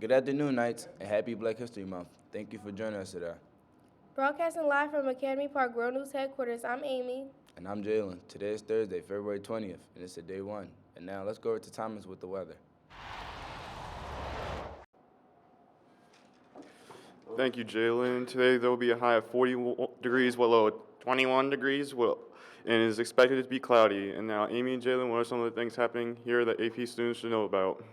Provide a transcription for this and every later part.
Good afternoon, Knights, and happy Black History Month. Thank you for joining us today. Broadcasting live from Academy Park World News headquarters, I'm Amy. And I'm Jalen. Today is Thursday, February 20th, and it's a day one. And now let's go over to Thomas with the weather. Thank you, Jalen. Today there will be a high of 40 degrees, low 21 degrees, and it is expected to be cloudy. And now, Amy and Jalen, what are some of the things happening here that AP students should know about?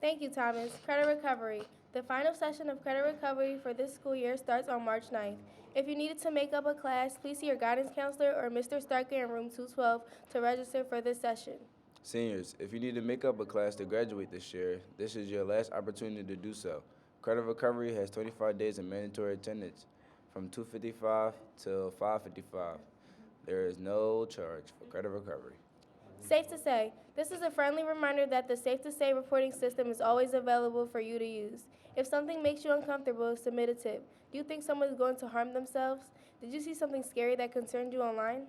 Thank you, Thomas. Credit recovery. The final session of credit recovery for this school year starts on March 9th. If you needed to make up a class, please see your guidance counselor or Mr. Starker in room 212 to register for this session. Seniors, if you need to make up a class to graduate this year, this is your last opportunity to do so. Credit recovery has 25 days of mandatory attendance from 2:55 till 5:55. There is no charge for credit recovery. Safe to say, this is a friendly reminder that the Safe to Say reporting system is always available for you to use. If something makes you uncomfortable, submit a tip. Do you think someone is going to harm themselves? Did you see something scary that concerned you online?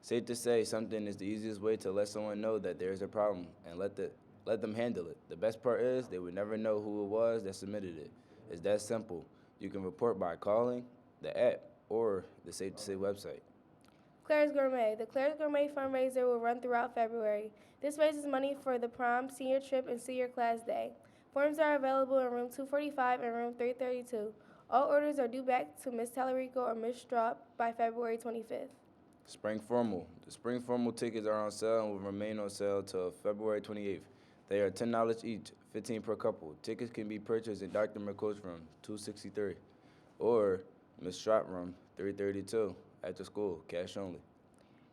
Safe to say, something is the easiest way to let someone know that there is a problem and let them handle it. The best part is they would never know who it was that submitted it. It's that simple. You can report by calling the app or the Safe to Say website. Claire's Gourmet. The Claire's Gourmet fundraiser will run throughout February. This raises money for the prom, senior trip, and senior class day. Forms are available in room 245 and room 332. All orders are due back to Ms. Tallarico or Ms. Straub by February 25th. Spring Formal. The Spring Formal tickets are on sale and will remain on sale till February 28th. They are $10 each, $15 per couple. Tickets can be purchased in Dr. McCoy's room, 263, or Ms. Straub room, 332, after school, cash only.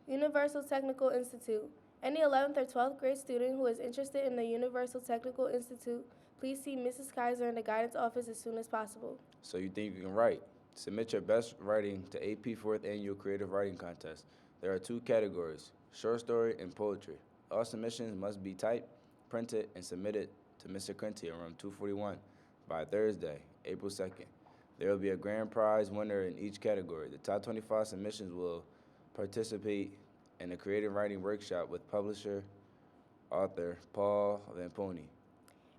Universal Technical Institute. Any 11th or 12th grade student who is interested in the Universal Technical Institute, please see Mrs. Kaiser in the guidance office as soon as possible. So you think you can write? Submit your best writing to AP 4th Annual Creative Writing Contest. There are 2 categories, short story and poetry. All submissions must be typed, printed, and submitted to Mr. Quinty in room 241 by Thursday, April 2nd. There will be a grand prize winner in each category. The top 25 submissions will participate in a creative writing workshop with publisher, author Paul Vamponi.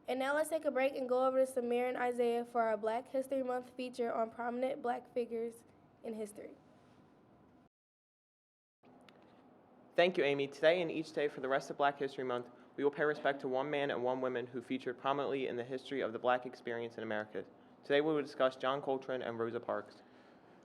And now let's take a break and go over to Samir and Isaiah for our Black History Month feature on prominent Black figures in history. Thank you, Amy. Today and each day for the rest of Black History Month, we will pay respect to one man and one woman who featured prominently in the history of the Black experience in America. Today we will discuss John Coltrane and Rosa Parks.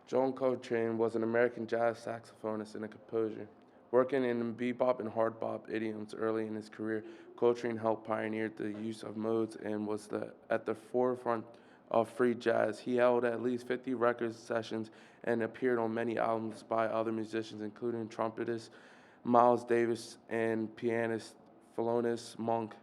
John Coltrane was an American jazz saxophonist and a composer. Working in bebop and hard bop idioms early in his career, Coltrane helped pioneer the use of modes and was at the forefront of free jazz. He held at least 50 record sessions and appeared on many albums by other musicians, including trumpetist Miles Davis and pianist Thelonious Monk.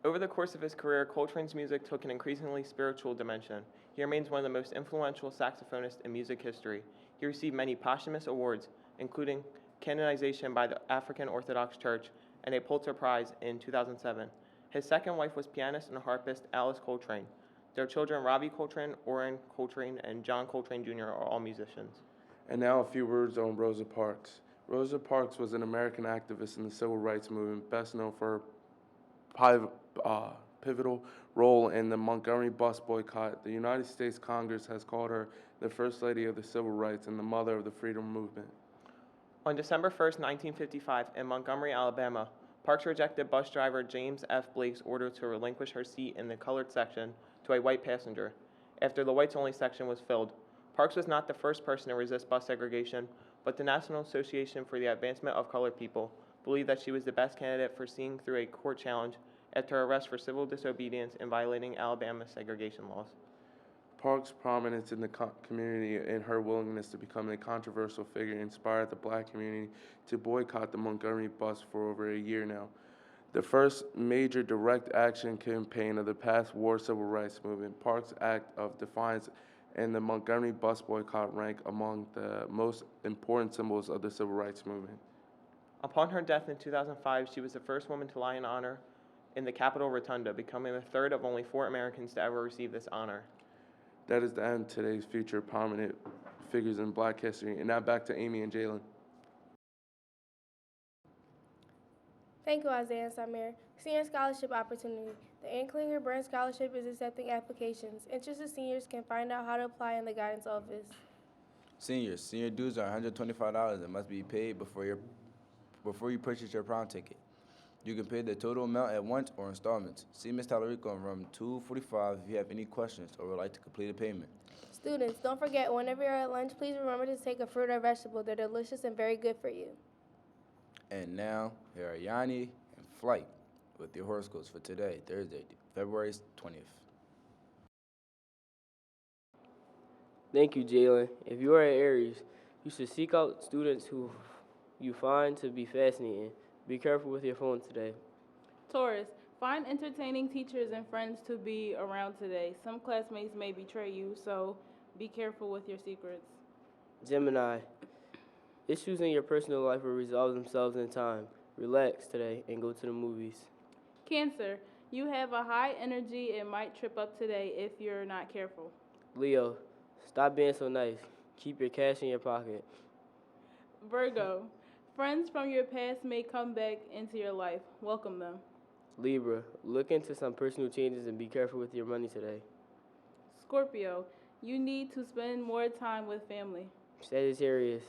Over the course of his career, Coltrane's music took an increasingly spiritual dimension. He remains one of the most influential saxophonists in music history. He received many posthumous awards, including canonization by the African Orthodox Church and a Pulitzer Prize in 2007. His second wife was pianist and harpist Alice Coltrane. Their children, Robbie Coltrane, Orrin Coltrane, and John Coltrane Jr., are all musicians. And now a few words on Rosa Parks. Rosa Parks was an American activist in the civil rights movement, best known for her pivotal role in the Montgomery bus boycott. The United States Congress has called her the First Lady of the Civil Rights and the Mother of the Freedom Movement. On December 1st, 1955, in Montgomery, Alabama, Parks rejected bus driver James F. Blake's order to relinquish her seat in the colored section to a white passenger. After the whites-only section was filled, Parks was not the first person to resist bus segregation, but the National Association for the Advancement of Colored People believed that she was the best candidate for seeing through a court challenge after her arrest for civil disobedience in violating Alabama segregation laws. Parks' prominence in the community and her willingness to become a controversial figure inspired the black community to boycott the Montgomery bus for over a year now. The first major direct action campaign of the post-war civil rights movement, Parks' Act of Defiance and the Montgomery bus boycott rank among the most important symbols of the civil rights movement. Upon her death in 2005, she was the first woman to lie in honor in the Capitol Rotunda, becoming the third of only 4 Americans to ever receive this honor. That is the end of today's feature prominent figures in Black history. And now back to Amy and Jalen. Thank you, Isaiah and Samir. Senior Scholarship Opportunity. The Anklinger Brand Scholarship is accepting applications. Interested seniors can find out how to apply in the guidance office. Seniors, senior dues are $125 and must be paid before you purchase your prom ticket. You can pay the total amount at once or installments. See Ms. Tallarico in room 245 if you have any questions or would like to complete a payment. Students, don't forget, whenever you're at lunch, please remember to take a fruit or vegetable. They're delicious and very good for you. And now, here are Yanni and Flight with your horoscopes for today, Thursday, February 20th. Thank you, Jalen. If you are at Aries, you should seek out students who you find to be fascinating. Be careful with your phone today. Taurus, find entertaining teachers and friends to be around today. Some classmates may betray you, so be careful with your secrets. Gemini, issues in your personal life will resolve themselves in time. Relax today and go to the movies. Cancer, you have a high energy and might trip up today if you're not careful. Leo, stop being so nice. Keep your cash in your pocket. Virgo, friends from your past may come back into your life. Welcome them. Libra, look into some personal changes and be careful with your money today. Scorpio, you need to spend more time with family. Sagittarius,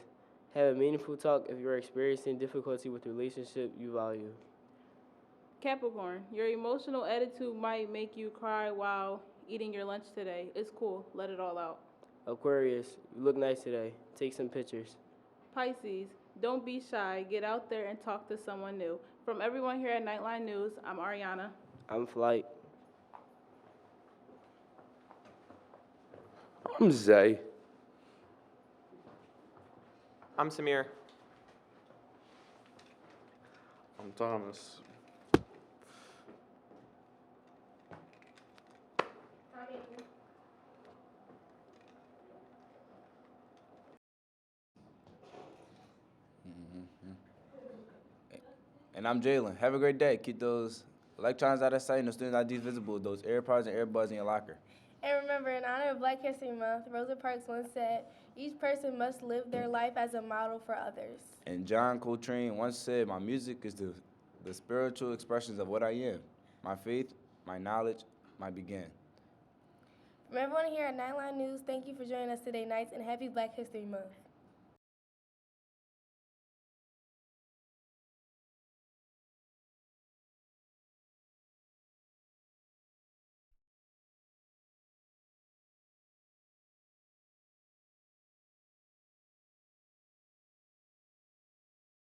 have a meaningful talk if you're experiencing difficulty with the relationship you value. Capricorn, your emotional attitude might make you cry while eating your lunch today. It's cool. Let it all out. Aquarius, you look nice today. Take some pictures. Pisces, don't be shy. Get out there and talk to someone new. From everyone here at Knightline News, I'm Ariana. I'm Flight. I'm Zay. I'm Samir. I'm Thomas. And I'm Jalen. Have a great day. Keep those electrons out of sight and those student IDs visible, those AirPods and earbuds in your locker. And remember, in honor of Black History Month, Rosa Parks once said, each person must live their life as a model for others. And John Coltrane once said, my music is the spiritual expressions of what I am. My faith, my knowledge, my begin. From everyone here at Knightline News, thank you for joining us today, Nights, and happy Black History Month.